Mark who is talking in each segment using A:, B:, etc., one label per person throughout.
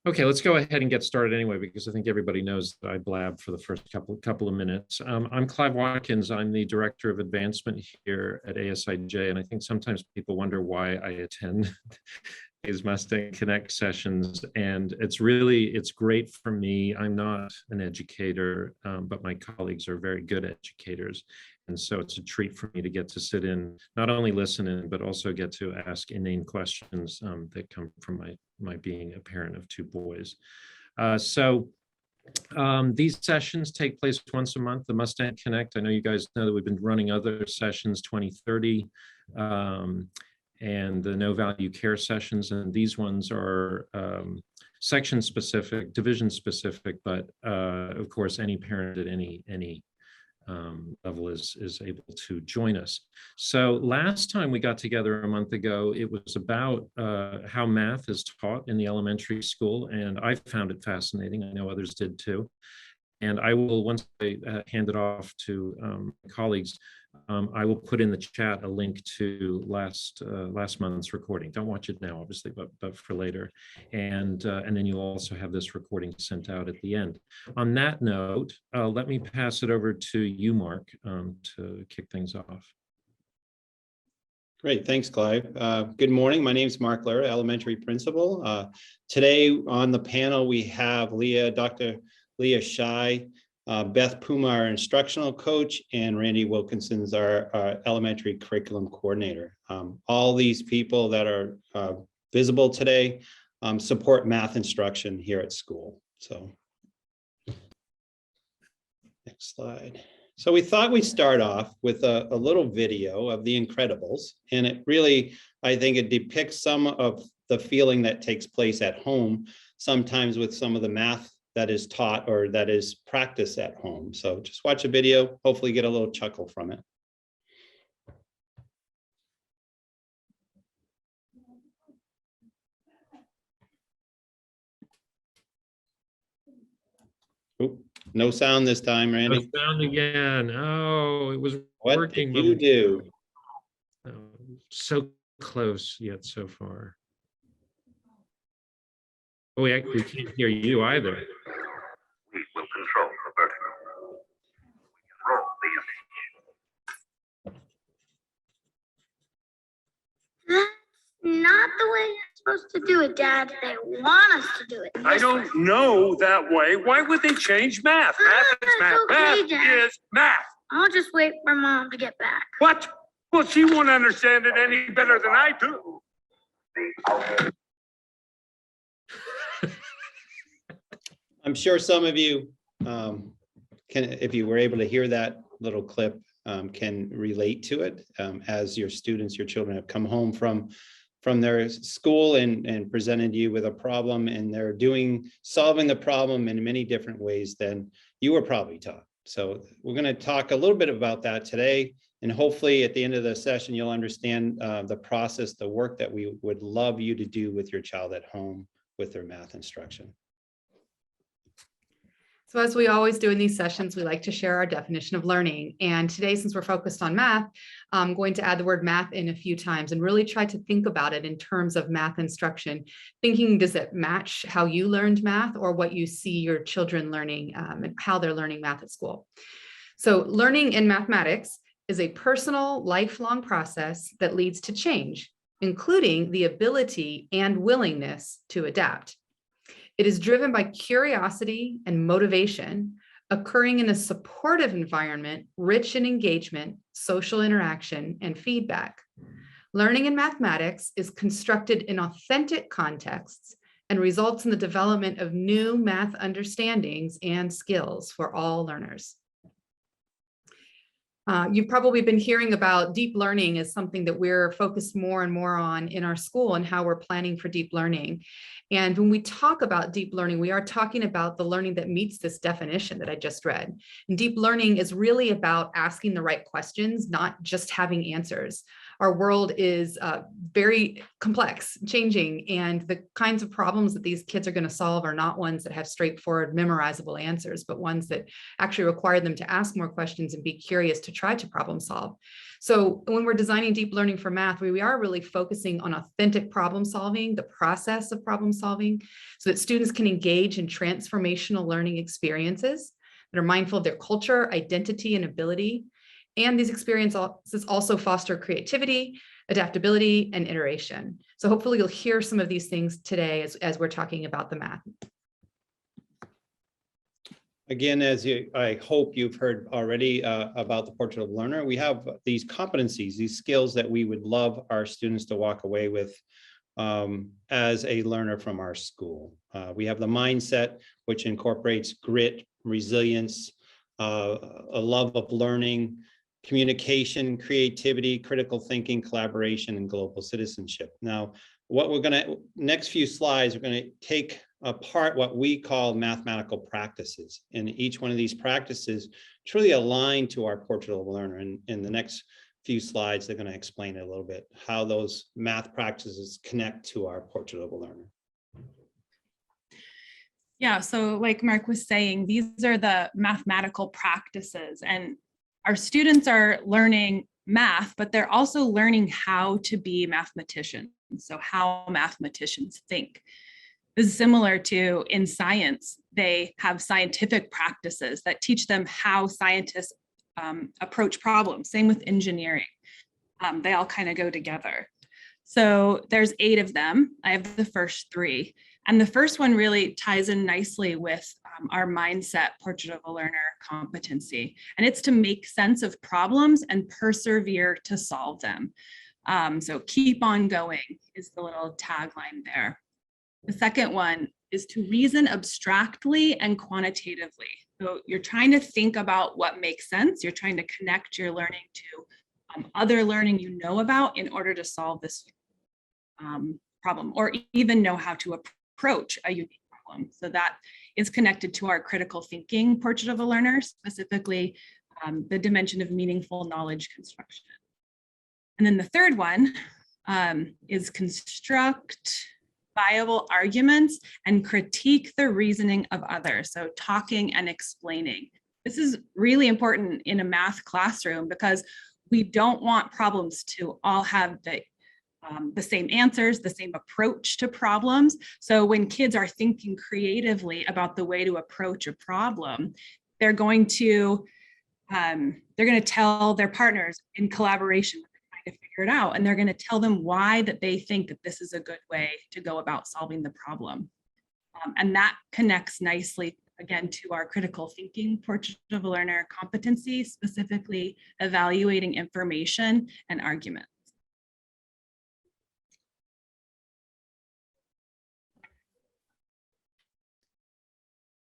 A: Okay, let's go ahead and get started anyway, because I think everybody knows that I blab for the first couple of minutes. I'm Clive Watkins. I'm the Director of Advancement here at ASIJ, and I think sometimes people wonder why I attend these Mustang Connect sessions, and it's great for me. I'm not an educator, but my colleagues are very good educators. And so it's a treat for me to get to sit in, not only listen in, but also get to ask inane questions that come from my being a parent of two boys. These sessions take place once a month, the Mustang Connect. I know you guys know that we've been running other sessions, 2030, and the no value care sessions. And these ones are section specific, division specific, but of course, any parent at any level is able to join us. So last time we got together a month ago, it was about how math is taught in the elementary school, and I found it fascinating. I know others did too. And I will, once I hand it off to colleagues, I will put in the chat a link to last month's recording. Don't watch it now, obviously, but for later. And then you'll also have this recording sent out at the end. On that note, let me pass it over to you, Mark, to kick things off.
B: Great, thanks, Clive. Good morning. My name is Mark Lara, elementary principal. Today on the panel we have Dr. Leah Shai, Beth Puma, our instructional coach, and Randy Wilkinson's our elementary curriculum coordinator. All these people that are visible today support math instruction here at school. So, next slide. So we thought we'd start off with a little video of The Incredibles, and it really, I think it depicts some of the feeling that takes place at home, sometimes with some of the math that is taught or that is practiced at home. So just watch a video, hopefully get a little chuckle from it. Oop, no sound this time, Randy.
A: No sound again. Oh, it was working.
B: What did you do?
A: So close yet so far. Oh, we can't hear you either.
C: We will control the vertical. Roll the image.
D: That's not the way you're supposed to do it, Dad. They want us to do it.
C: I don't know that way. Why would they change math? Math is math.
D: Okay,
C: Math
D: Dad.
C: is math.
D: I'll just wait for Mom to get back.
C: What? Well, she won't understand it any better than I do.
B: I'm sure some of you if you were able to hear that little clip, can relate to it as your students, your children have come home from their school and presented you with a problem, and they're solving the problem in many different ways than you were probably taught. So we're going to talk a little bit about that today, and hopefully at the end of the session, you'll understand the process, the work that we would love you to do with your child at home with their math instruction.
E: So as we always do in these sessions, we like to share our definition of learning. And today, since we're focused on math, I'm going to add the word math in a few times and really try to think about it in terms of math instruction. Thinking, does it match how you learned math or what you see your children learning and how they're learning math at school? So learning in mathematics is a personal, lifelong process that leads to change, including the ability and willingness to adapt. It is driven by curiosity and motivation, occurring in a supportive environment, rich in engagement, social interaction, and feedback. Learning in mathematics is constructed in authentic contexts and results in the development of new math understandings and skills for all learners. You've probably been hearing about deep learning as something that we're focused more and more on in our school and how we're planning for deep learning. And when we talk about deep learning, we are talking about the learning that meets this definition that I just read. And deep learning is really about asking the right questions, not just having answers. Our world is very complex, changing, and the kinds of problems that these kids are going to solve are not ones that have straightforward memorizable answers, but ones that actually require them to ask more questions and be curious to try to problem solve. So when we're designing deep learning for math, we are really focusing on authentic problem solving, the process of problem solving, so that students can engage in transformational learning experiences that are mindful of their culture, identity, and ability. And these experiences also foster creativity, adaptability, and iteration. So hopefully you'll hear some of these things today as we're talking about the math.
B: Again, I hope you've heard already about the Portrait of a Learner, we have these competencies, these skills that we would love our students to walk away with as a learner from our school. We have the mindset, which incorporates grit, resilience, a love of learning, communication, creativity, critical thinking, collaboration, and global citizenship. Now, what we're going to, next few slides, we're going to take apart what we call mathematical practices. And each one of these practices truly aligned to our Portrait of a Learner. And in the next few slides, they're going to explain a little bit how those math practices connect to our Portrait of a Learner.
F: Yeah, so like Mark was saying, these are the mathematical practices, and our students are learning math, but they're also learning how to be mathematicians. So how mathematicians think. This is similar to in science, they have scientific practices that teach them how scientists approach problems. Same with engineering. They all kind of go together. So there's 8 of them. I have the first 3. And the first one really ties in nicely with our mindset Portrait of a Learner competency. And it's to make sense of problems and persevere to solve them. So keep on going is the little tagline there. The second one is to reason abstractly and quantitatively. So you're trying to think about what makes sense. You're trying to connect your learning to other learning you know about in order to solve this problem, or even know how to approach a unique problem. So that is connected to our critical thinking Portrait of a Learner, specifically the dimension of meaningful knowledge construction. And then the third one is construct viable arguments and critique the reasoning of others. So talking and explaining. This is really important in a math classroom because we don't want problems to all have the same answers, the same approach to problems. So when kids are thinking creatively about the way to approach a problem, they're going to tell their partners in collaboration to figure it out, and they're going to tell them why that they think that this is a good way to go about solving the problem. And that connects nicely again to our critical thinking Portrait of a Learner competency, specifically evaluating information and arguments.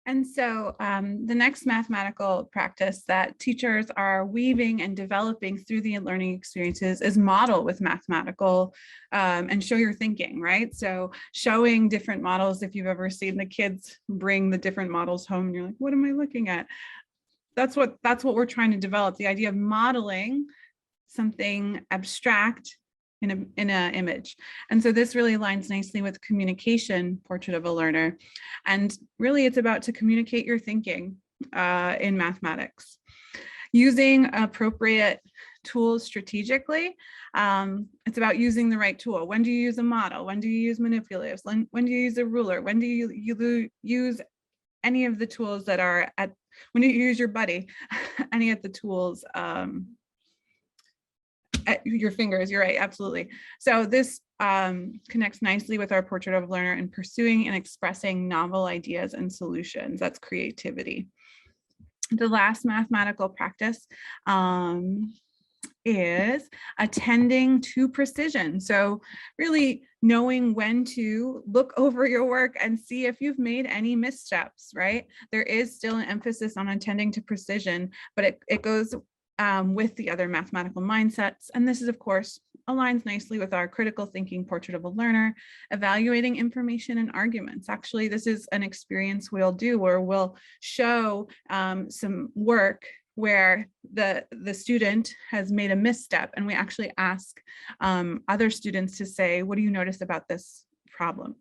G: And so the next mathematical practice that teachers are weaving and developing through the learning experiences is model with mathematical and show your thinking, right? So showing different models, if you've ever seen the kids bring the different models home and you're like, what am I looking at? That's what we're trying to develop, the idea of modeling something abstract in an image. And so this really aligns nicely with communication Portrait of a Learner. And really it's about to communicate your thinking in mathematics. Using appropriate tools strategically. It's about using the right tool. When do you use a model? When do you use manipulatives? When do you use a ruler? When do you use any of the tools that are when do you use your buddy? Any of the tools at your fingers, you're right, absolutely. So this connects nicely with our Portrait of a Learner in pursuing and expressing novel ideas and solutions. That's creativity. The last mathematical practice is attending to precision. So really knowing when to look over your work and see if you've made any missteps, right? There is still an emphasis on attending to precision, but it goes with the other mathematical mindsets. And this is, of course, aligns nicely with our critical thinking Portrait of a Learner, evaluating information and arguments. Actually, this is an experience we'll do where we'll show some work where the student has made a misstep, and we actually ask other students to say, what do you notice about this problem?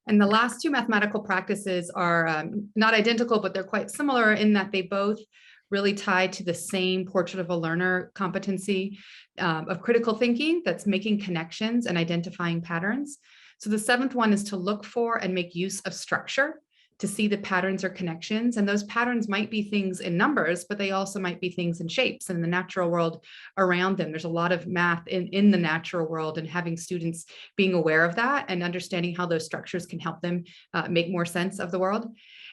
E: And the last two mathematical practices are not identical, but they're quite similar in that they both really tie to the same portrait of a learner competency of critical thinking, that's making connections and identifying patterns. So the seventh one is to look for and make use of structure to see the patterns or connections. And those patterns might be things in numbers, but they also might be things in shapes and in the natural world around them. There's a lot of math in the natural world, and having students being aware of that and understanding how those structures can help them make more sense of the world.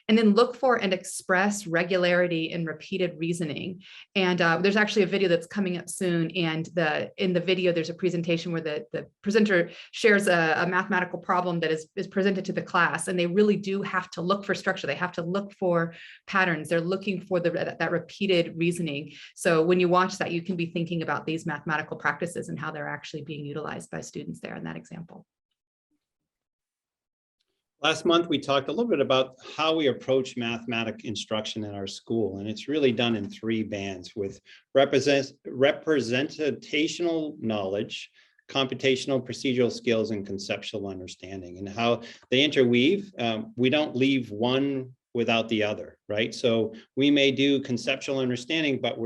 E: And then look for and express regularity in repeated reasoning. And there's actually a video that's coming up soon. And in the video, there's a presentation where the presenter shares a mathematical problem that is presented to the class. And they really do have to look for structure. They have to look for patterns. They're looking for that repeated reasoning. So when you watch that, you can be thinking about these mathematical practices and how they're actually being utilized by students there in that example.
B: Last month, we talked a little bit about how we approach mathematics instruction in our school, and it's really done in three bands with representational knowledge, computational procedural skills, and conceptual understanding, and how they interweave. We don't leave one without the other, right? So we may do conceptual understanding, but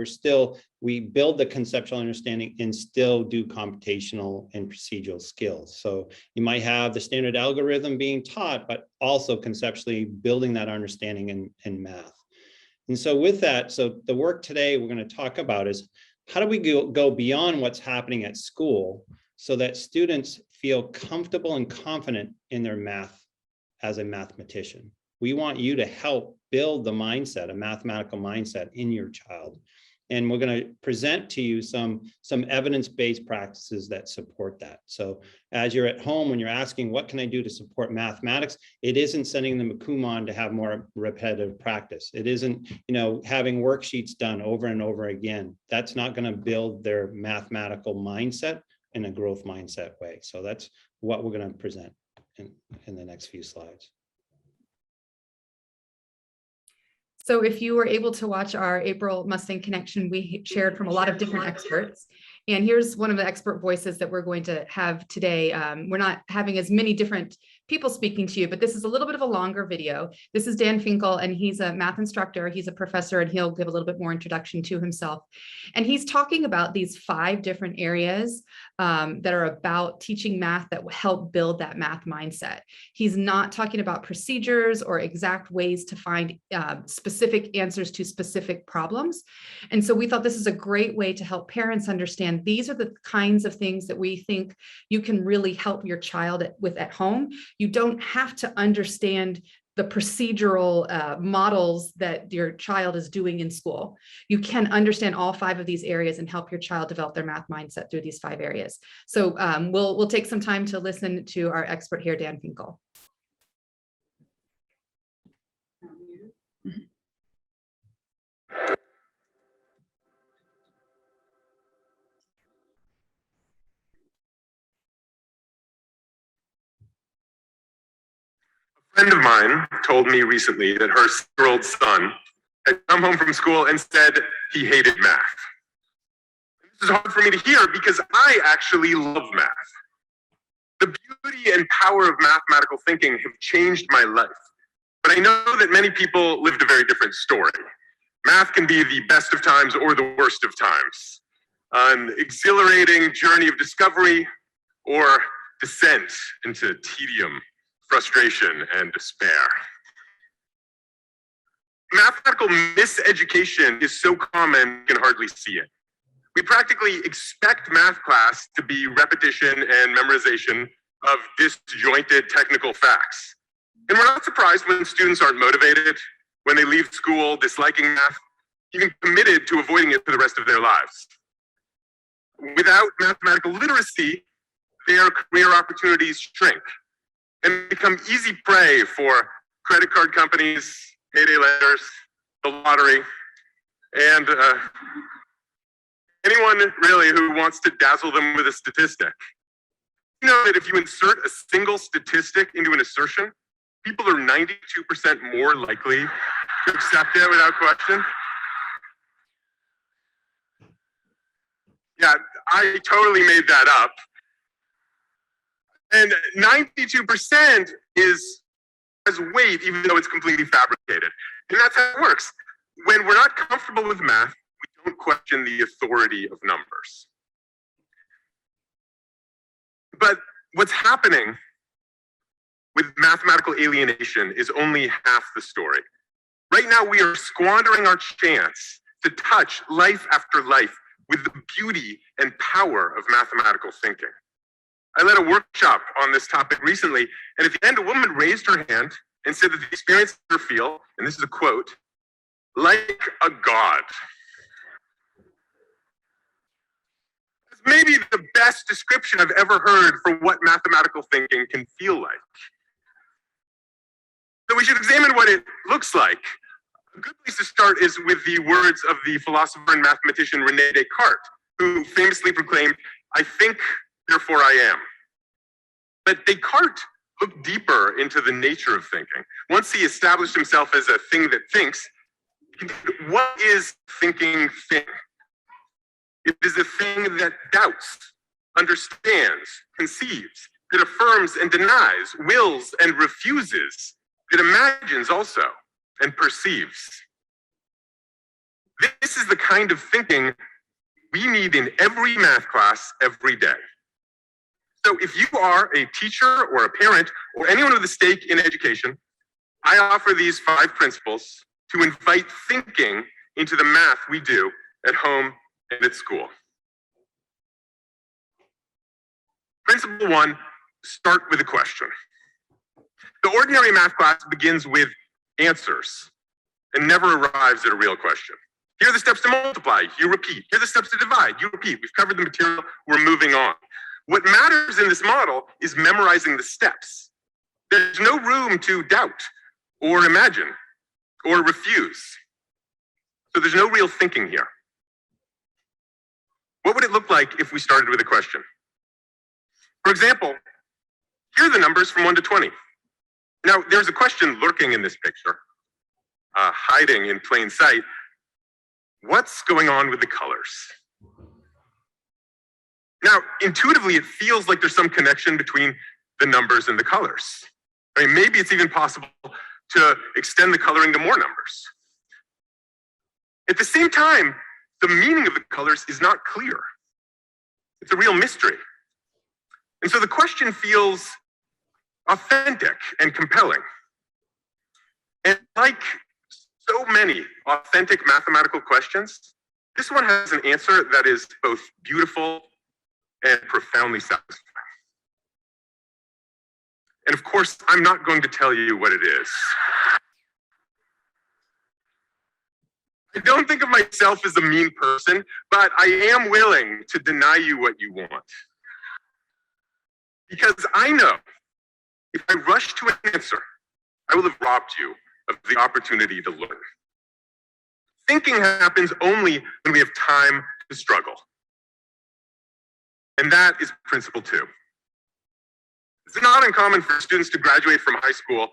B: we build the conceptual understanding and still do computational and procedural skills. So you might have the standard algorithm being taught, but also conceptually building that understanding in math. And so with that, so the work today we're going to talk about is how do we go beyond what's happening at school so that students feel comfortable and confident in their math as a mathematician. We want you to help build the mindset, a mathematical mindset in your child. And we're going to present to you some evidence-based practices that support that. So as you're at home, when you're asking, what can I do to support mathematics? It isn't sending them a Kumon to have more repetitive practice. It isn't, having worksheets done over and over again. That's not going to build their mathematical mindset in a growth mindset way. So that's what we're going to present in the next few slides.
E: So if you were able to watch our April Mustang Connection, we shared from a lot of different experts. And here's one of the expert voices that we're going to have today. We're not having as many different people speaking to you, but this is a little bit of a longer video. This is Dan Finkel, and he's a math instructor. He's a professor, and he'll give a little bit more introduction to himself. And he's talking about these 5 different areas that are about teaching math that will help build that math mindset. He's not talking about procedures or exact ways to find specific answers to specific problems. And so we thought this is a great way to help parents understand these are the kinds of things that we think you can really help your child with at home. You don't have to understand the procedural models that your child is doing in school. You can understand all 5 of these areas and help your child develop their math mindset through these 5 areas. So we'll take some time to listen to our expert here, Dan Finkel.
H: A friend of mine told me recently that her 6-year-old son had come home from school and said he hated math. This is hard for me to hear because I actually love math. The beauty and power of mathematical thinking have changed my life. But I know that many people lived a very different story. Math can be the best of times or the worst of times. An exhilarating journey of discovery or descent into tedium, frustration, and despair. Mathematical miseducation is so common you can hardly see it. We practically expect math class to be repetition and memorization of disjointed technical facts. And we're not surprised when students aren't motivated, when they leave school disliking math, even committed to avoiding it for the rest of their lives. Without mathematical literacy, their career opportunities shrink and become easy prey for credit card companies, payday lenders, the lottery, and anyone really who wants to dazzle them with a statistic. You know that if you insert a single statistic into an assertion, people are 92% more likely to accept it without question. Yeah, I totally made that up. And 92% has weight, even though it's completely fabricated. And that's how it works. When we're not comfortable with math, we don't question the authority of numbers. But what's happening with mathematical alienation is only half the story. Right now, we are squandering our chance to touch life after life with the beauty and power of mathematical thinking. I led a workshop on this topic recently, and at the end, a woman raised her hand and said that the experience made her feel, and this is a quote, like a god. That's maybe the best description I've ever heard for what mathematical thinking can feel like. So we should examine what it looks like. A good place to start is with the words of the philosopher and mathematician René Descartes, who famously proclaimed, "I think, therefore I am." But Descartes looked deeper into the nature of thinking. Once he established himself as a thing that thinks, what is thinking thing? It is a thing that doubts, understands, conceives, that affirms and denies, wills and refuses, that imagines also and perceives. This is the kind of thinking we need in every math class every day. So if you are a teacher or a parent or anyone with a stake in education, I offer these 5 principles to invite thinking into the math we do at home and at school. Principle 1, start with a question. The ordinary math class begins with answers and never arrives at a real question. Here are the steps to multiply, you repeat. Here are the steps to divide, you repeat. We've covered the material, we're moving on. What matters in this model is memorizing the steps. There's no room to doubt or imagine or refuse. So there's no real thinking here. What would it look like if we started with a question? For example, here are the numbers from 1 to 20. Now, there's a question lurking in this picture, hiding in plain sight. What's going on with the colors? Now, intuitively, it feels like there's some connection between the numbers and the colors. I mean, maybe it's even possible to extend the coloring to more numbers. At the same time, the meaning of the colors is not clear. It's a real mystery. And so the question feels authentic and compelling. And like so many authentic mathematical questions, this one has an answer that is both beautiful and profoundly satisfying. And of course, I'm not going to tell you what it is. I don't think of myself as a mean person, but I am willing to deny you what you want. Because I know if I rush to an answer, I will have robbed you of the opportunity to learn. Thinking happens only when we have time to struggle. And that is principle 2. It's not uncommon for students to graduate from high school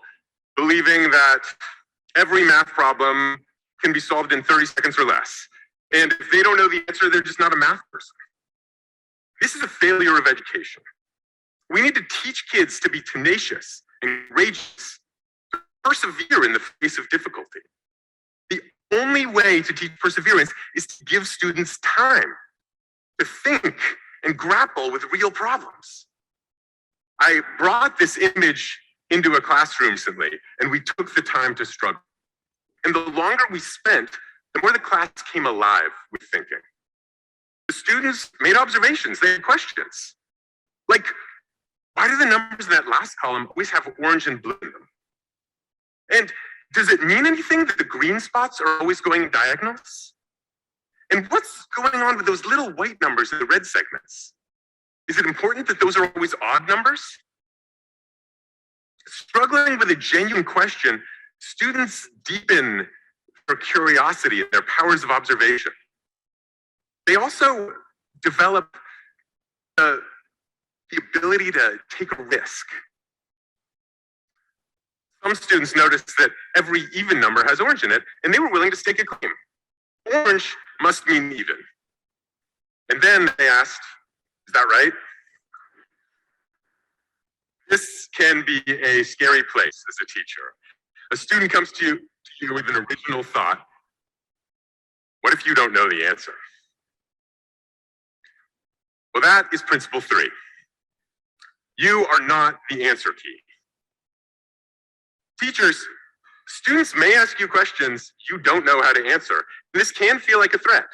H: believing that every math problem can be solved in 30 seconds or less. And if they don't know the answer, they're just not a math person. This is a failure of education. We need to teach kids to be tenacious and courageous, to persevere in the face of difficulty. The only way to teach perseverance is to give students time to think and grapple with real problems. I brought this image into a classroom recently, and we took the time to struggle. And the longer we spent, the more the class came alive with thinking. The students made observations, they had questions. Like, why do the numbers in that last column always have orange and blue in them? And does it mean anything that the green spots are always going diagonals? And what's going on with those little white numbers in the red segments? Is it important that those are always odd numbers? Struggling with a genuine question, students deepen their curiosity and their powers of observation. They also develop the ability to take a risk. Some students noticed that every even number has orange in it, and they were willing to stake a claim. Orange must mean even. And then they asked, is that right? This can be a scary place as a teacher. A student comes to you with an original thought. What if you don't know the answer? Well, that is principle 3. You are not the answer key. Teachers, students may ask you questions you don't know how to answer. This can feel like a threat,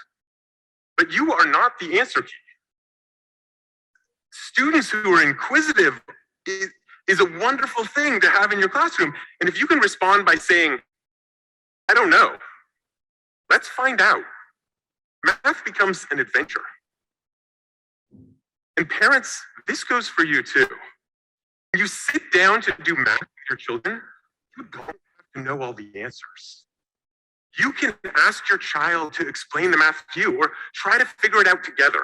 H: but you are not the answer key. Students who are inquisitive is a wonderful thing to have in your classroom. And if you can respond by saying, I don't know, let's find out. Math becomes an adventure. And parents, this goes for you too. When you sit down to do math with your children, you don't have to know all the answers. You can ask your child to explain the math to you or try to figure it out together.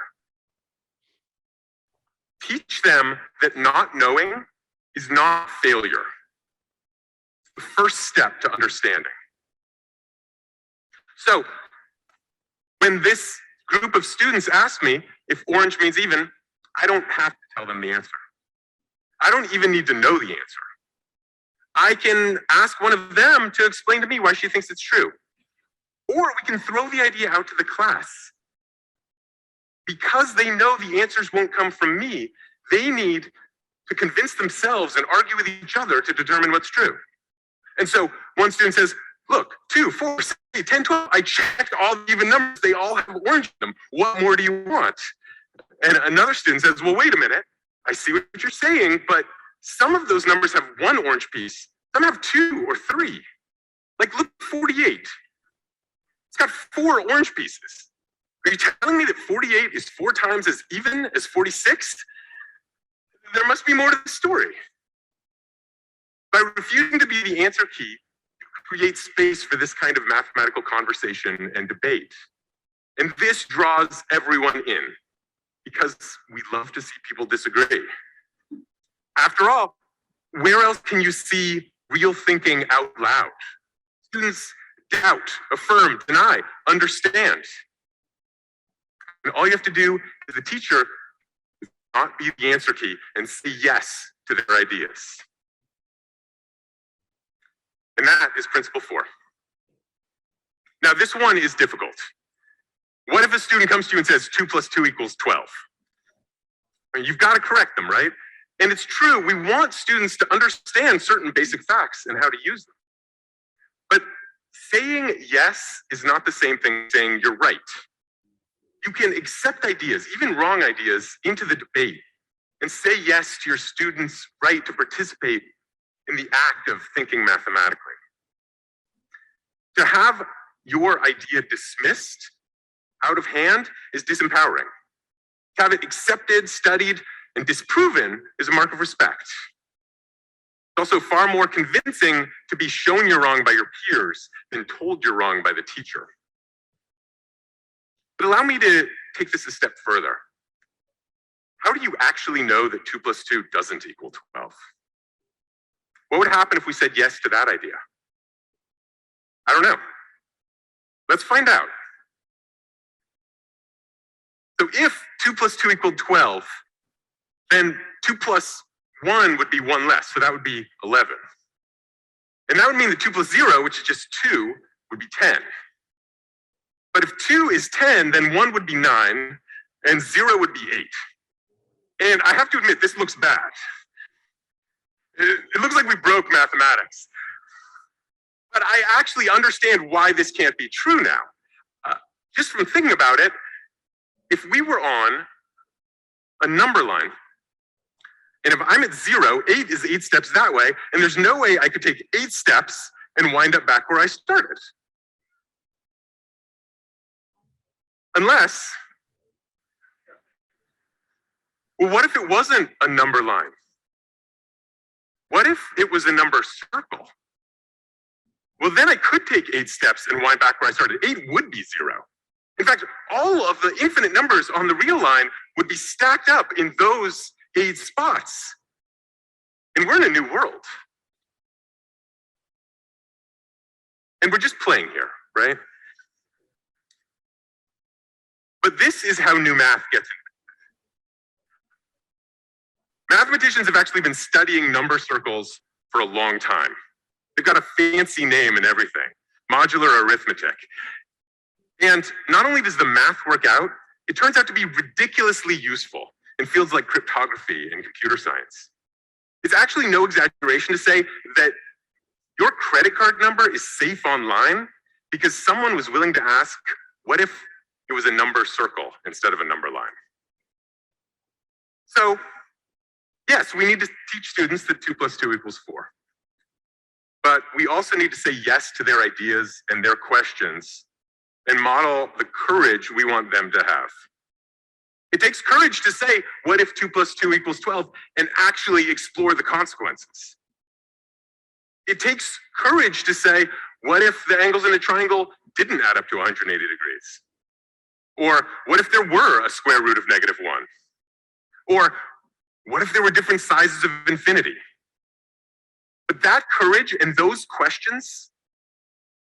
H: Teach them that not knowing is not failure. It's the first step to understanding. So, when this group of students ask me if orange means even, I don't have to tell them the answer. I don't even need to know the answer. I can ask one of them to explain to me why she thinks it's true. Or we can throw the idea out to the class. Because they know the answers won't come from me, they need to convince themselves and argue with each other to determine what's true. And so one student says, look, 2, 4, 6, 8, 10, 12, I checked all the even numbers. They all have orange in them. What more do you want? And another student says, well, wait a minute. I see what you're saying, but some of those numbers have 1 orange piece. Some have 2 or 3. Like, look, 48. It's got 4 orange pieces. Are you telling me that 48 is 4 times as even as 46? There must be more to the story. By refusing to be the answer key, you create space for this kind of mathematical conversation and debate. And this draws everyone in, because we love to see people disagree. After all, where else can you see real thinking out loud? Students doubt, affirm, deny, understand. And all you have to do as a teacher is not be the answer key and say yes to their ideas. And that is principle 4. Now, this one is difficult. What if a student comes to you and says 2 + 2 = 12? I mean, you've got to correct them, right? And it's true, we want students to understand certain basic facts and how to use them. But saying yes is not the same thing as saying you're right. You can accept ideas, even wrong ideas, into the debate and say yes to your students' right to participate in the act of thinking mathematically. To have your idea dismissed out of hand is disempowering. To have it accepted, studied, and disproven is a mark of respect. It's also far more convincing to be shown you're wrong by your peers than told you're wrong by the teacher. But allow me to take this a step further. How do you actually know that 2 + 2 doesn't equal 12? What would happen if we said yes to that idea? I don't know. Let's find out. So if 2 + 2 = 12, then 2 + 1 would be 1 less, so that would be 11. And that would mean that 2 + 0, which is just 2, would be 10. But if 2 is 10, then 1 would be 9, and 0 would be 8. And I have to admit, this looks bad. It looks like we broke mathematics. But I actually understand why this can't be true now. Just from thinking about it, if we were on a number line, and if I'm at 0, 8 is 8 steps that way, and there's no way I could take 8 steps and wind up back where I started. Unless, well, what if it wasn't a number line? What if it was a number circle? Well, then I could take 8 steps and wind back where I started. 8 would be 0. In fact, all of the infinite numbers on the real line would be stacked up in those 8 spots. And we're in a new world. And we're just playing here, right? But this is how new math gets invented. Mathematicians have actually been studying number circles for a long time. They've got a fancy name and everything, modular arithmetic. And not only does the math work out, it turns out to be ridiculously useful in fields like cryptography and computer science. It's actually no exaggeration to say that your credit card number is safe online because someone was willing to ask, what if it was a number circle instead of a number line? So, yes, we need to teach students that 2 + 2 = 4. But we also need to say yes to their ideas and their questions and model the courage we want them to have. It takes courage to say, what if 2 + 2 = 12, and actually explore the consequences. It takes courage to say, what if the angles in a triangle didn't add up to 180 degrees? Or what if there were a square root of -1? Or what if there were different sizes of infinity? But that courage and those questions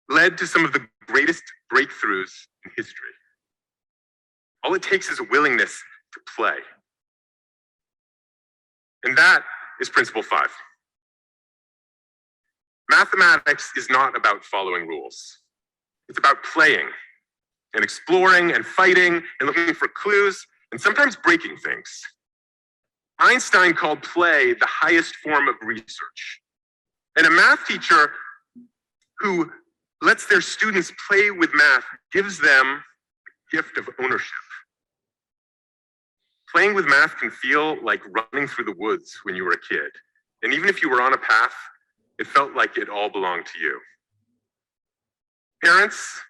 H: led to some of the greatest breakthroughs in history. All it takes is a willingness to play. And that is principle 5. Mathematics is not about following rules. It's about playing and exploring and fighting and looking for clues and sometimes breaking things. Einstein called play the highest form of research. And a math teacher who lets their students play with math gives them the gift of ownership. Playing with math can feel like running through the woods when you were a kid. And even if you were on a path, it felt like it all belonged to you. Parents,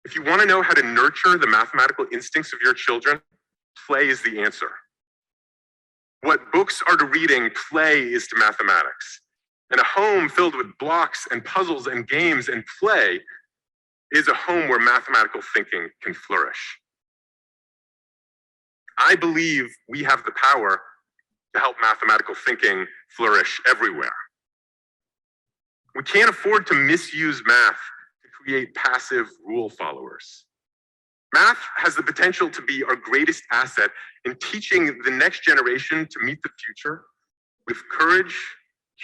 H: if you want to know how to nurture the mathematical instincts of your children, play is the answer. What books are to reading, play is to mathematics. And a home filled with blocks and puzzles and games and play is a home where mathematical thinking can flourish. I believe we have the power to help mathematical thinking flourish everywhere. We can't afford to misuse math to create passive rule followers. Math has the potential to be our greatest asset in teaching the next generation to meet the future with courage,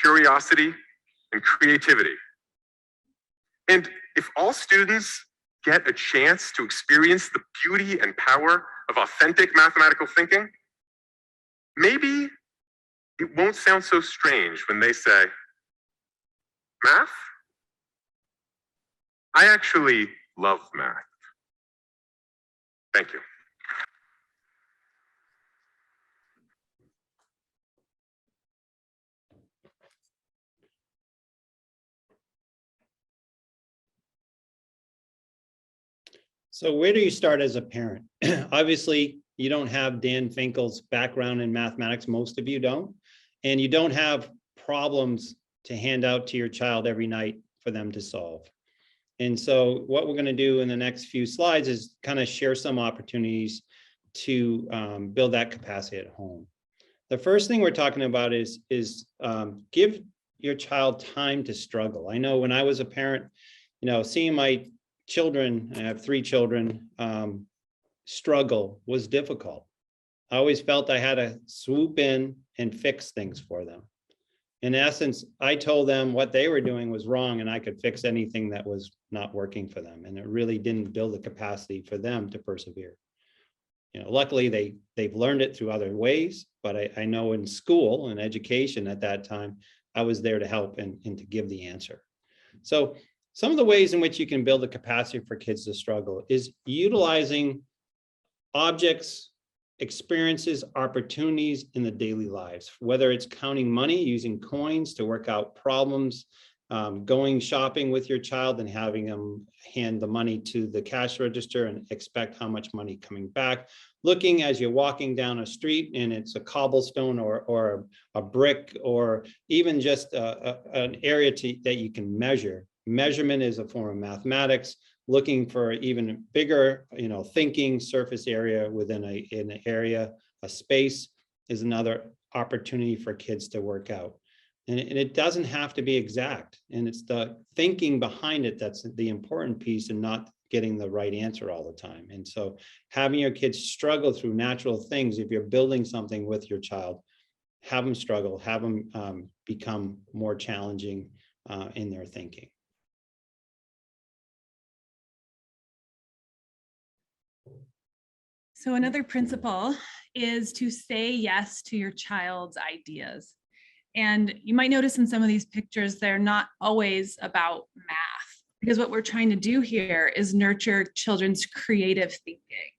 H: curiosity, and creativity. And if all students get a chance to experience the beauty and power of authentic mathematical thinking, maybe it won't sound so strange when they say, math? I actually love math. Thank you.
B: So where do you start as a parent? Obviously, you don't have Dan Finkel's background in mathematics. Most of you don't. And you don't have problems to hand out to your child every night for them to solve. And so what we're going to do in the next few slides is kind of share some opportunities to build that capacity at home. The first thing we're talking about is give your child time to struggle. I know when I was a parent, seeing my children, I have 3 children, struggle was difficult. I always felt I had to swoop in and fix things for them. In essence, I told them what they were doing was wrong and I could fix anything that was not working for them. And it really didn't build the capacity for them to persevere. Luckily they've learned it through other ways, but I know in school and education at that time, I was there to help and to give the answer. So some of the ways in which you can build the capacity for kids to struggle is utilizing objects, experiences, opportunities in the daily lives, whether it's counting money, using coins to work out problems, going shopping with your child and having them hand the money to the cash register and expect how much money coming back, looking as you're walking down a street and it's a cobblestone or a brick or even just an area that you can measure. Measurement is a form of mathematics. Looking for even bigger, thinking surface area within an area, a space is another opportunity for kids to work out. And it doesn't have to be exact. And it's the thinking behind it that's the important piece, and not getting the right answer all the time. And so having your kids struggle through natural things, if you're building something with your child, have them struggle, have them become more challenging in their thinking.
F: So another principle is to say yes to your child's ideas. And you might notice in some of these pictures, they're not always about math, because what we're trying to do here is nurture children's creative thinking.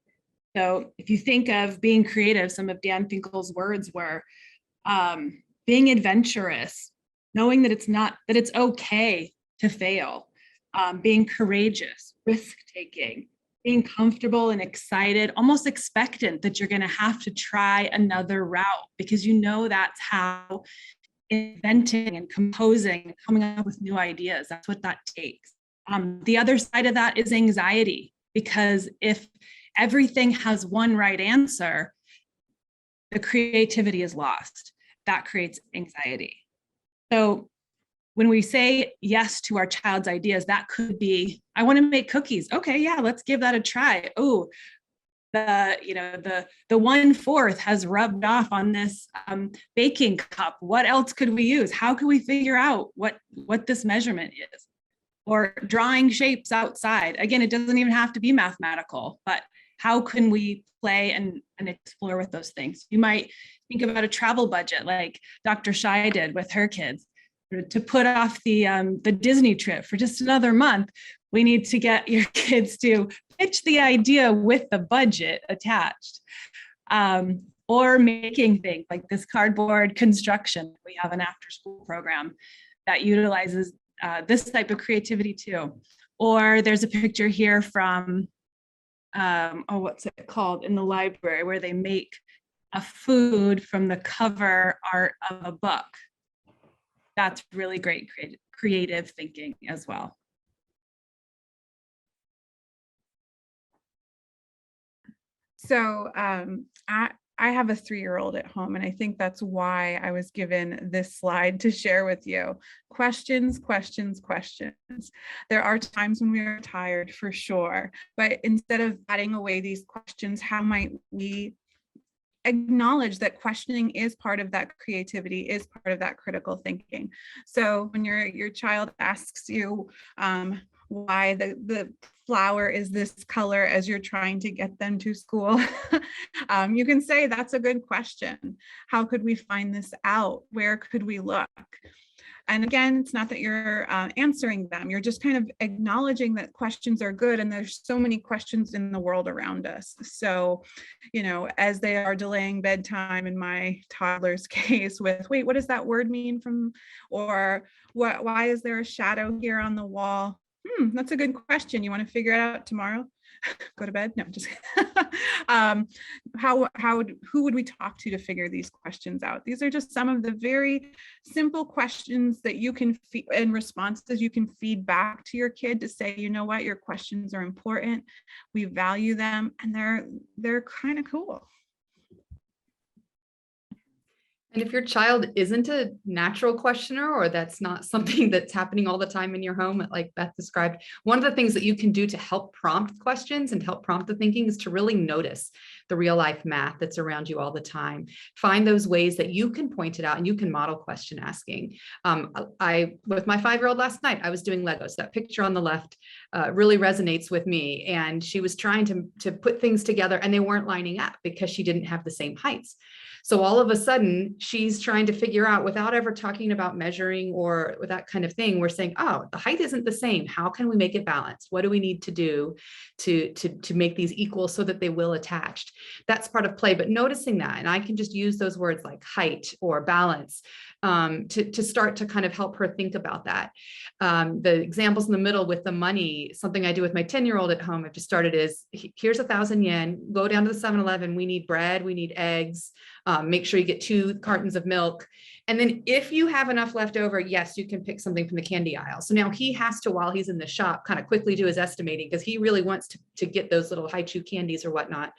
F: So if you think of being creative, some of Dan Finkel's words were being adventurous, knowing that it's okay to fail, being courageous, risk-taking, being comfortable and excited, almost expectant that you're going to have to try another route, because you know that's how inventing and composing and coming up with new ideas, that's what that takes. The other side of that is anxiety, because if everything has one right answer, the creativity is lost. That creates anxiety. So when we say yes to our child's ideas, that could be, I want to make cookies. Okay, yeah, let's give that a try. Oh, the 1/4 has rubbed off on this baking cup. What else could we use? How can we figure out what this measurement is? Or drawing shapes outside. Again, it doesn't even have to be mathematical, but how can we play and explore with those things? You might think about a travel budget like Dr. Shai did with her kids. To put off the Disney trip for just another month, we need to get your kids to pitch the idea with the budget attached. Or making things like this cardboard construction. We have an after-school program that utilizes this type of creativity too. Or there's a picture here from, what's it called, in the library, where they make a food from the cover art of a book. That's really great creative thinking as well.
G: So I have a 3-year-old at home, and I think that's why I was given this slide to share with you. Questions, questions, questions. There are times when we are tired, for sure, but instead of batting away these questions, how might we acknowledge that questioning is part of that creativity, is part of that critical thinking? So when your child asks you why the flower is this color as you're trying to get them to school, you can say, that's a good question. How could we find this out? Where could we look? And again, it's not that you're answering them, you're just kind of acknowledging that questions are good, and there's so many questions in the world around us. So, as they are delaying bedtime, in my toddler's case, with, wait, what does that word mean from, or why is there a shadow here on the wall? That's a good question. You want to figure it out tomorrow? Go to bed? No, just who would we talk to figure these questions out? These are just some of the very simple questions that you can and responses you can feed back to your kid to say, you know what, your questions are important. We value them, and they're kind of cool.
E: And if your child isn't a natural questioner, or that's not something that's happening all the time in your home, like Beth described, one of the things that you can do to help prompt questions and help prompt the thinking is to really notice the real life math that's around you all the time. Find those ways that you can point it out and you can model question asking. With my 5-year-old last night, I was doing Legos. That picture on the left really resonates with me. And she was trying to put things together, and they weren't lining up because she didn't have the same heights. So all of a sudden, she's trying to figure out, without ever talking about measuring or with that kind of thing, we're saying, oh, the height isn't the same. How can we make it balanced? What do we need to do to make these equal so that they will attach? That's part of play, but noticing that, and I can just use those words like height or balance to start to kind of help her think about that. The examples in the middle with the money, something I do with my 10-year-old at home, I've just started, is here's 1,000 yen, go down to the 7-Eleven, we need bread, we need eggs, Make sure you get 2 cartons of milk. And then if you have enough left over, yes, you can pick something from the candy aisle. So now he has to, while he's in the shop, kind of quickly do his estimating because he really wants to get those little high chew candies or whatnot.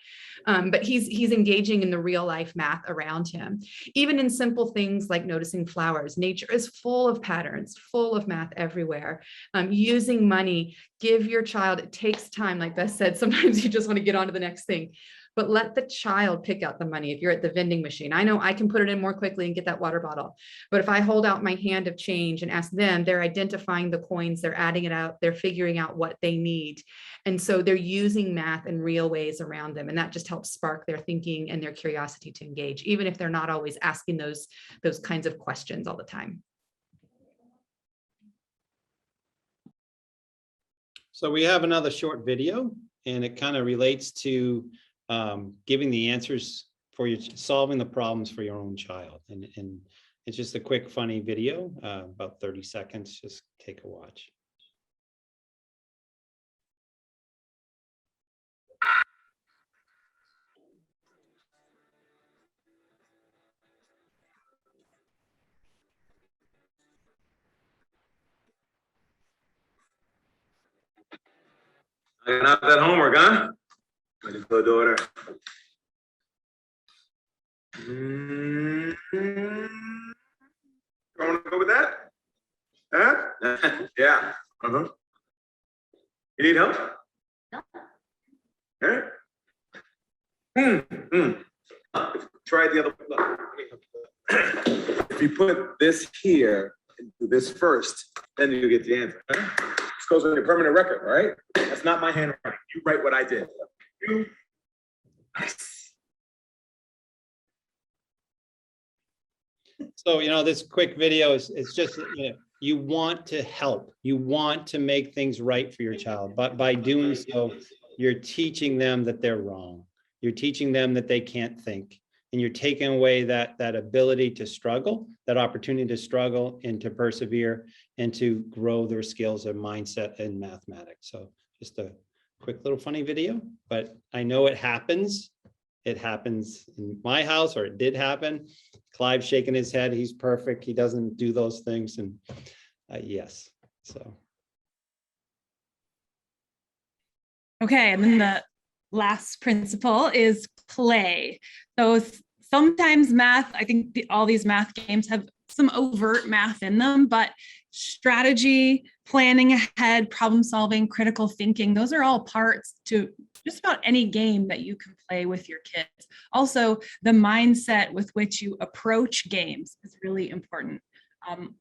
E: But he's engaging in the real life math around him. Even in simple things like noticing flowers, nature is full of patterns, full of math everywhere. Using money, give your child, it takes time. Like Beth said, sometimes you just want to get on to the next thing. But let the child pick out the money. If you're at the vending machine, I know I can put it in more quickly and get that water bottle. But if I hold out my hand of change and ask them, they're identifying the coins, they're adding it out, they're figuring out what they need. And so they're using math in real ways around them. And that just helps spark their thinking and their curiosity to engage, even if they're not always asking those kinds of questions all the time.
B: So we have another short video, and it kind of relates to giving the answers for your, solving the problems for your own child. And it's just a quick, funny video, about 30 seconds. Just take a watch.
I: I got that homework, huh? Ready to go, daughter. You want to go with that? Huh? Yeah. Uh-huh. You need help? No. Try the other one. If you put this here and do this first, then you get the answer. Huh? This goes on your permanent record, all right? That's not my handwriting. You write what I did. You. Nice.
B: So, this quick video is, it's just, you want to help, you want to make things right for your child, but by doing so, you're teaching them that they're wrong. You're teaching them that they can't think, and you're taking away that ability to struggle, that opportunity to struggle and to persevere and to grow their skills and mindset in mathematics. So just a quick little funny video, but I know it happens. It happens in my house, or it did happen. Clive's shaking his head. He's perfect. He doesn't do those things. And yes, so.
F: Okay, and then the last principle is play. So sometimes math, I think all these math games have some overt math in them, but strategy, planning ahead, problem solving, critical thinking, those are all parts to just about any game that you can play with your kids. Also, the mindset with which you approach games is really important.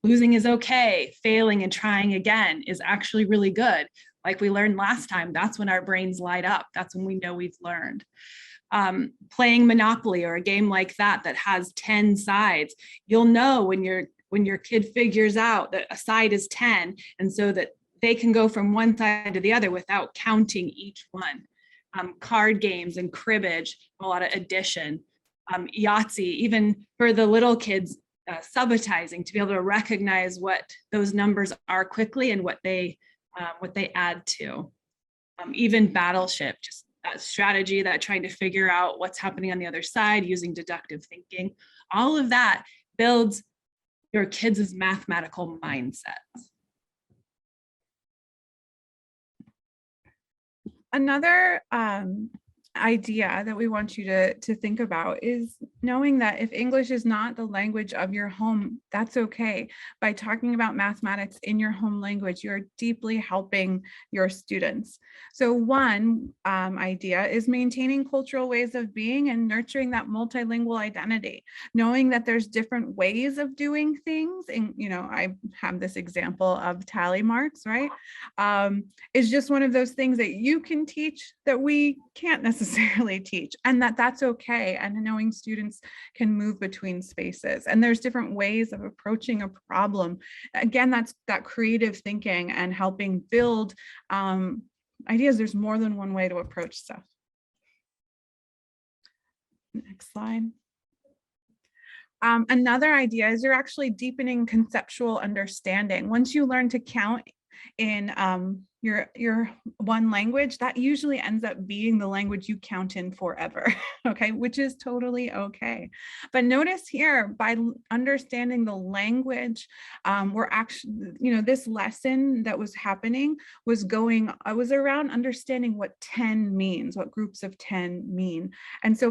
F: Losing is okay. Failing and trying again is actually really good. Like we learned last time, that's when our brains light up. That's when we know we've learned. Playing Monopoly or a game like that has 10 sides, you'll know when your kid figures out that a side is 10, and so that they can go from one side to the other without counting each one. Card games and cribbage, a lot of addition. Yahtzee, even for the little kids, subitizing, to be able to recognize what those numbers are quickly and what they add to. Even Battleship, just that strategy, that trying to figure out what's happening on the other side using deductive thinking. All of that builds your kids' mathematical mindsets.
G: Another idea that we want you to think about is knowing that if English is not the language of your home, that's okay. By talking about mathematics in your home language, you're deeply helping your students. So one idea is maintaining cultural ways of being and nurturing that multilingual identity, knowing that there's different ways of doing things. And, I have this example of tally marks, right? It's just one of those things that you can teach that we can't necessarily teach, and that's okay. And knowing students can move between spaces, and there's different ways of approaching a problem. Again, that's that creative thinking and helping build ideas. There's more than one way to approach stuff. Next slide. Another idea is you're actually deepening conceptual understanding. Once you learn to count in your one language, that usually ends up being the language you count in forever, okay, which is totally okay. But notice here, by understanding the language, we're actually, this lesson that was happening was around understanding what 10 means, what groups of 10 mean. And so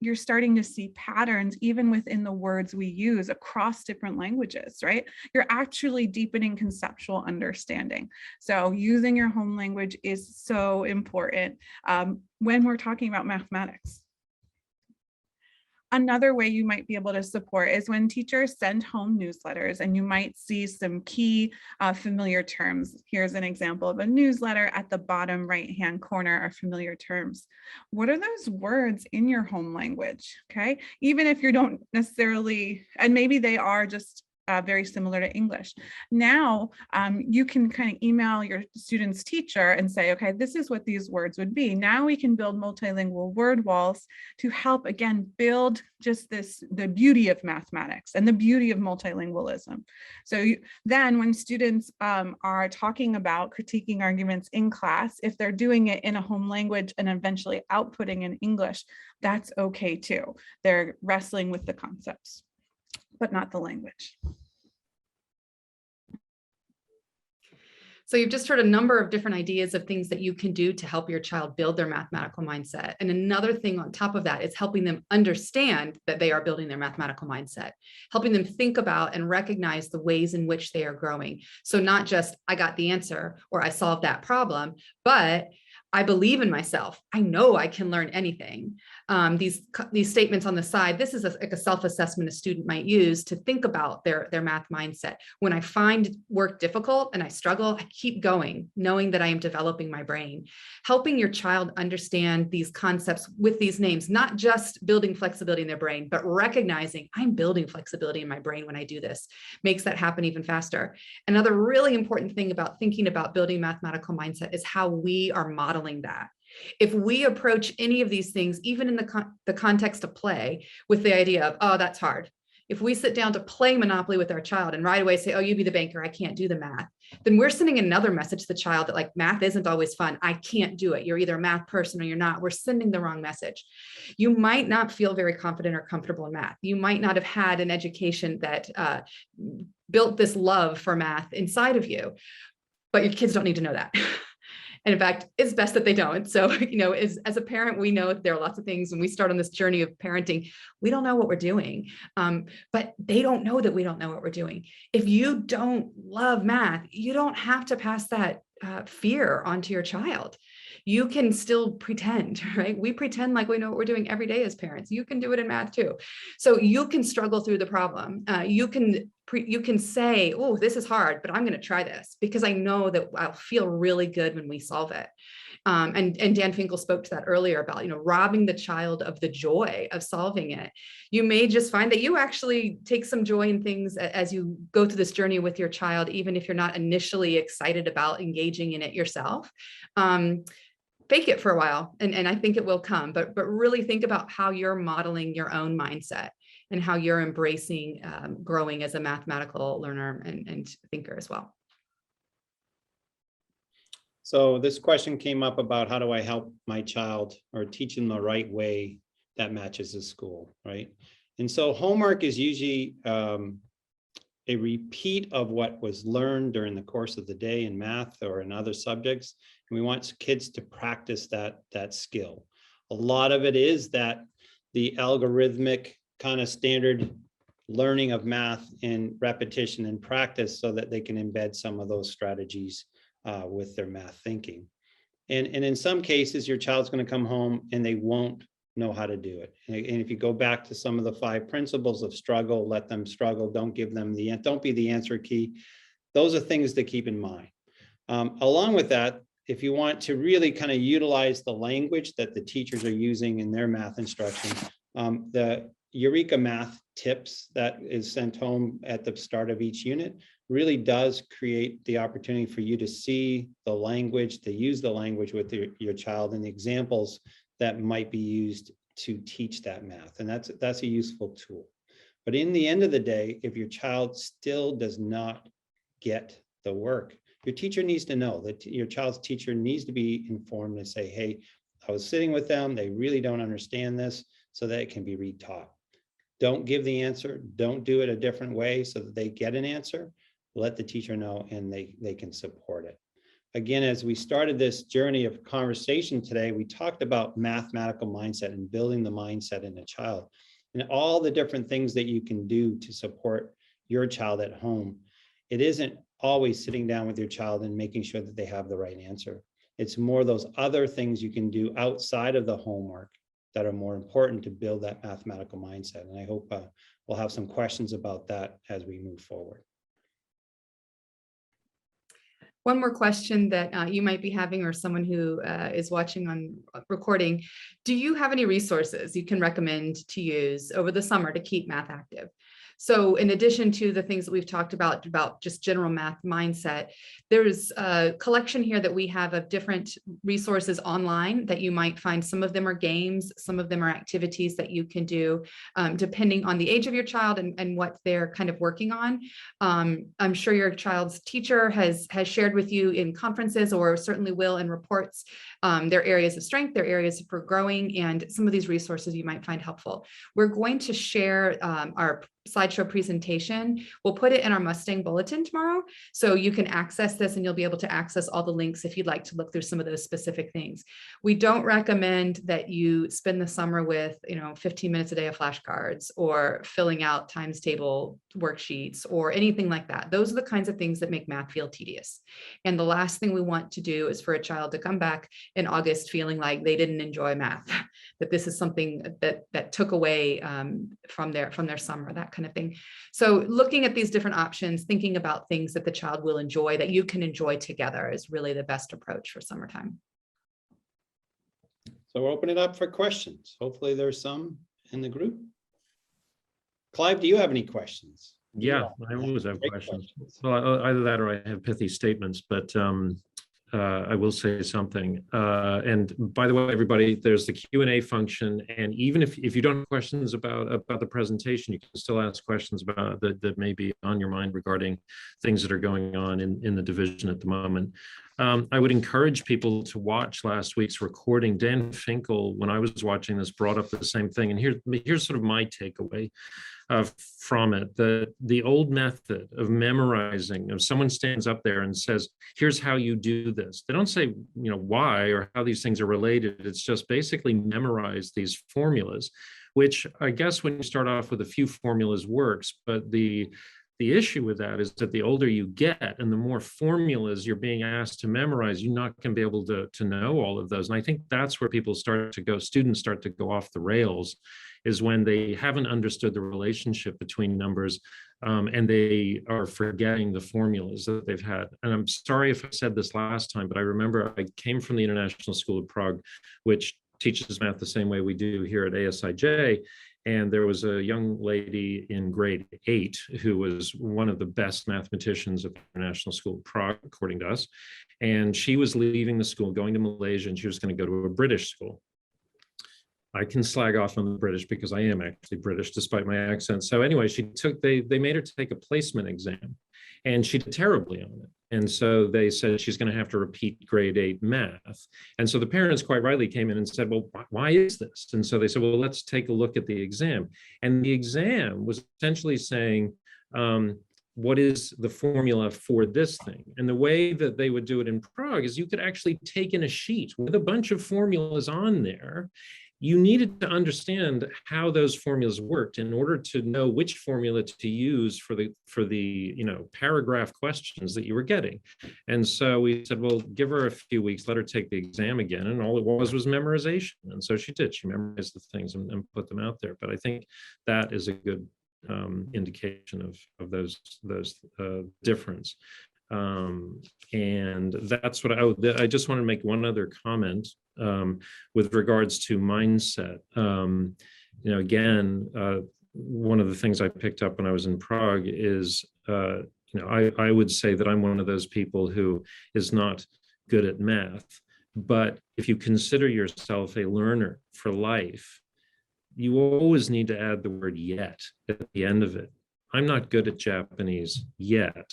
G: you're starting to see patterns even within the words we use across different languages, right? You're actually deepening conceptual understanding. So using your home language is so important when we're talking about mathematics. Another way you might be able to support is when teachers send home newsletters, and you might see some key familiar terms. Here's an example of a newsletter. At the bottom right-hand corner are familiar terms. What are those words in your home language? Okay, even if you don't necessarily, and maybe they are just very similar to English. Now you can kind of email your student's teacher and say, okay, this is what these words would be. Now we can build multilingual word walls to help, again, build just the beauty of mathematics and the beauty of multilingualism. So then when students are talking about critiquing arguments in class, if they're doing it in a home language and eventually outputting in English, that's okay too. They're wrestling with the concepts, but not the language.
E: So you've just heard a number of different ideas of things that you can do to help your child build their mathematical mindset. And another thing on top of that is helping them understand that they are building their mathematical mindset, helping them think about and recognize the ways in which they are growing. So not just, I got the answer or I solved that problem, but I believe in myself. I know I can learn anything. These statements on the side, this is like a self-assessment a student might use to think about their math mindset. When I find work difficult and I struggle, I keep going, knowing that I am developing my brain. Helping your child understand these concepts with these names, not just building flexibility in their brain, but recognizing I'm building flexibility in my brain when I do this, makes that happen even faster. Another really important thing about thinking about building mathematical mindset is how we are modeling that. If we approach any of these things, even in the context of play, with the idea of, oh, that's hard. If we sit down to play Monopoly with our child and right away say, oh, you be the banker, I can't do the math, then we're sending another message to the child that like math isn't always fun. I can't do it. You're either a math person or you're not. We're sending the wrong message. You might not feel very confident or comfortable in math. You might not have had an education that built this love for math inside of you, but your kids don't need to know that. And in fact, it's best that they don't. So, as a parent, we know there are lots of things when we start on this journey of parenting, we don't know what we're doing, but they don't know that we don't know what we're doing. If you don't love math, you don't have to pass that fear onto your child. You can still pretend, right? We pretend like we know what we're doing every day as parents. You can do it in math too. So you can struggle through the problem. You can say, oh, this is hard, but I'm going to try this because I know that I'll feel really good when we solve it. And Dan Finkel spoke to that earlier about, robbing the child of the joy of solving it. You may just find that you actually take some joy in things as you go through this journey with your child, even if you're not initially excited about engaging in it yourself. Fake it for a while, and I think it will come, but really think about how you're modeling your own mindset and how you're embracing growing as a mathematical learner and thinker as well.
B: So this question came up about how do I help my child or teach them the right way that matches the school, right? And so homework is usually a repeat of what was learned during the course of the day in math or in other subjects. And we want kids to practice that skill. A lot of it is that the algorithmic kind of standard learning of math in repetition and practice so that they can embed some of those strategies with their math thinking. And in some cases, your child's going to come home and they won't know how to do it. And if you go back to some of the 5 principles of struggle, let them struggle, don't give them don't be the answer key. Those are things to keep in mind. Along with that, if you want to really kind of utilize the language that the teachers are using in their math instruction, the Eureka Math tips that is sent home at the start of each unit really does create the opportunity for you to see the language, to use the language with your child and the examples that might be used to teach that math. And that's a useful tool. But in the end of the day, if your child still does not get the work, your teacher needs to know that your child's teacher needs to be informed and say, hey, I was sitting with them, they really don't understand this, so that it can be retaught. Don't give the answer, don't do it a different way so that they get an answer. Let the teacher know and they can support it. Again, as we started this journey of conversation today, we talked about mathematical mindset and building the mindset in a child and all the different things that you can do to support your child at home. It isn't always sitting down with your child and making sure that they have the right answer. It's more those other things you can do outside of the homework that are more important to build that mathematical mindset. And I hope we'll have some questions about that as we move forward.
E: One more question that you might be having, or someone who is watching on recording, do you have any resources you can recommend to use over the summer to keep math active? So in addition to the things that we've talked about just general math mindset, there's a collection here that we have of different resources online that you might find. Some of them are games, some of them are activities that you can do depending on the age of your child and what they're kind of working on. I'm sure your child's teacher has shared with you in conferences, or certainly will in reports, their areas of strength, their areas for growing, and some of these resources you might find helpful. We're going to share our slideshow presentation. We'll put it in our Mustang bulletin tomorrow, so you can access this and you'll be able to access all the links if you'd like to look through some of those specific things. We don't recommend that you spend the summer with 15 minutes a day of flashcards or filling out times table worksheets or anything like that. Those are the kinds of things that make math feel tedious. And the last thing we want to do is for a child to come back in August feeling like they didn't enjoy math, that this is something that took away from their summer, that kind of thing. So looking at these different options, thinking about things that the child will enjoy, that you can enjoy together, is really the best approach for summertime.
B: So we'll open it up for questions. Hopefully there's some in the group. Clive, do you have any questions?
A: Yeah, I always have questions. Well, either that or I have pithy statements, but I will say something. And by the way, everybody, there's the Q&A function. And even if you don't have questions about the presentation, you can still ask questions about that may be on your mind regarding things that are going on in the division at the moment. I would encourage people to watch last week's recording. Dan Finkel, when I was watching this, brought up the same thing. And here's sort of my takeaway from it. The old method of memorizing, if someone stands up there and says, here's how you do this, they don't say, why or how these things are related. It's just basically memorize these formulas, which I guess when you start off with a few formulas works, but the issue with that is that the older you get and the more formulas you're being asked to memorize, you're not going to be able to know all of those. And I think that's where students start to go off the rails, is when they haven't understood the relationship between numbers and they are forgetting the formulas that they've had. And I'm sorry if I said this last time, but I remember I came from the International School of Prague, which teaches math the same way we do here at ASIJ. And there was a young lady in grade 8 who was one of the best mathematicians at the International School of Prague, according to us. And she was leaving the school, going to Malaysia, and she was going to go to a British school. I can slag off on the British because I am actually British despite my accent. So anyway, they made her take a placement exam, and she did terribly on it. And so they said she's going to have to repeat grade 8 math. And so the parents quite rightly came in and said, well, why is this? And so they said, well, let's take a look at the exam. And the exam was essentially saying, what is the formula for this thing? And the way that they would do it in Prague is you could actually take in a sheet with a bunch of formulas on there. You needed to understand how those formulas worked in order to know which formula to use for the paragraph questions that you were getting. And so we said, well, give her a few weeks, let her take the exam again. And all it was memorization. And so she did. She memorized the things and put them out there. But I think that is a good indication of those difference. And that's what I just want to make one other comment with regards to mindset. Again, one of the things I picked up when I was in Prague is, I would say that I'm one of those people who is not good at math. But if you consider yourself a learner for life, you always need to add the word yet at the end of it. I'm not good at Japanese yet.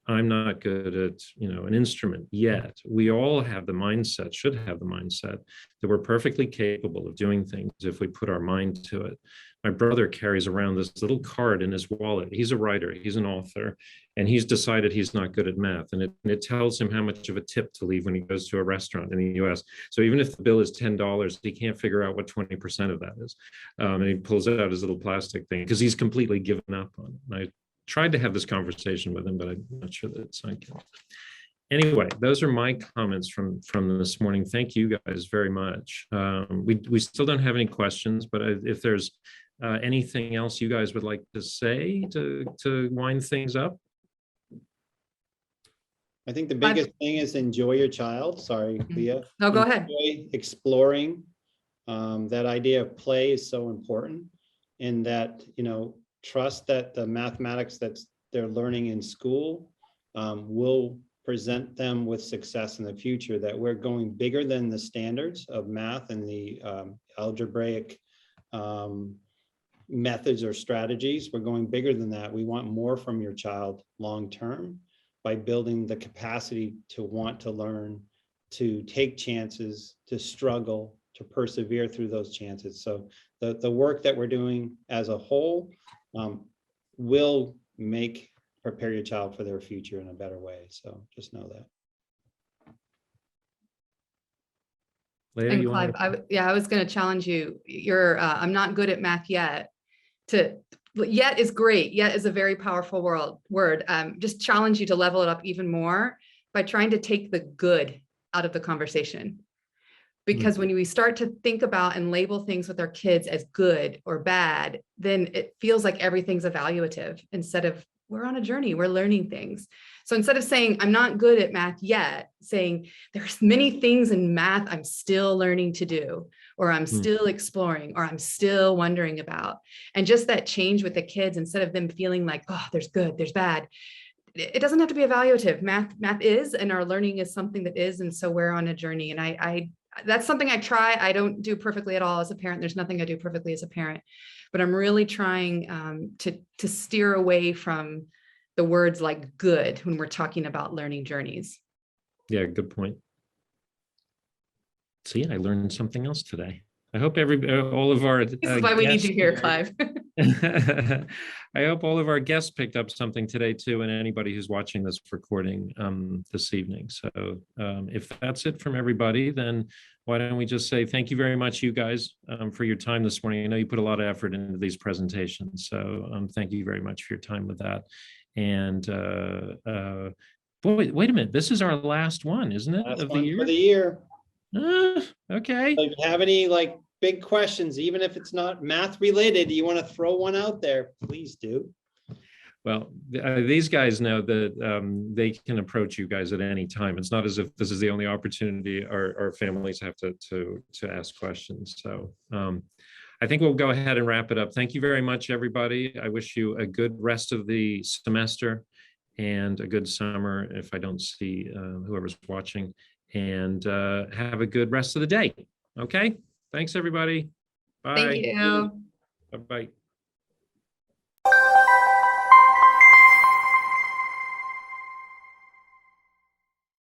A: I'm not good at, an instrument yet. We all have the mindset, should have the mindset that we're perfectly capable of doing things if we put our mind to it. My brother carries around this little card in his wallet. He's a writer, he's an author, and he's decided he's not good at math. And it tells him how much of a tip to leave when he goes to a restaurant in the US. So even if the bill is $10, he can't figure out what 20% of that is. And he pulls out his little plastic thing because he's completely given up on it. And I tried to have this conversation with him, but I'm not sure that it's sunk in. Anyway, those are my comments from this morning. Thank you guys very much. We still don't have any questions, but if there's anything else you guys would like to say to wind things up?
B: I think the biggest thing is enjoy your child. Sorry, Leah.
E: No, go ahead.
B: Enjoy exploring. That idea of play is so important, and that, trust that the mathematics that they're learning in school will present them with success in the future, that we're going bigger than the standards of math and the algebraic methods or strategies. We're going bigger than that. We want more from your child long-term by building the capacity to want to learn, to take chances, to struggle, to persevere through those chances. So the work that we're doing as a whole will prepare your child for their future in a better way. So just know that.
A: Leah,
E: And
A: you
E: Clive,
A: want
E: I was going to challenge you. I'm not good at math yet. Yet is great. Yet is a very powerful word. Just challenge you to level it up even more by trying to take the good out of the conversation. Because when we start to think about and label things with our kids as good or bad, then it feels like everything's evaluative instead of we're on a journey, we're learning things. So instead of saying, I'm not good at math yet, saying there's many things in math I'm still learning to do, or I'm still exploring, or I'm still wondering about. And just that change with the kids, instead of them feeling like, oh, there's good, there's bad. It doesn't have to be evaluative. Math is, and our learning is something that is. And so we're on a journey. And that's something I try. I don't do perfectly at all as a parent. There's nothing I do perfectly as a parent, but I'm really trying to steer away from the words like good when we're talking about learning journeys.
A: Yeah, good point. See, I learned something else today. I hope all of our
E: This is why we need you here, Clive.
A: I hope all of our guests picked up something today too, and anybody who's watching this recording this evening. So if that's it from everybody, then why don't we just say thank you very much, you guys, for your time this morning. I know you put a lot of effort into these presentations, so thank you very much for your time with that. And boy, wait a minute, this is our last one, isn't it?
B: Last
A: of
B: one
A: the year?
B: for the year.
A: Okay.
B: So if you have any big questions, even if it's not math related, you want to throw one out there, please do.
A: Well, these guys know that they can approach you guys at any time. It's not as if this is the only opportunity our families have to ask questions. So I think we'll go ahead and wrap it up. Thank you very much, everybody. I wish you a good rest of the semester and a good summer if I don't see whoever's watching, and have a good rest of the day. Okay, thanks everybody. Bye.
E: Thank you.
A: Bye-bye.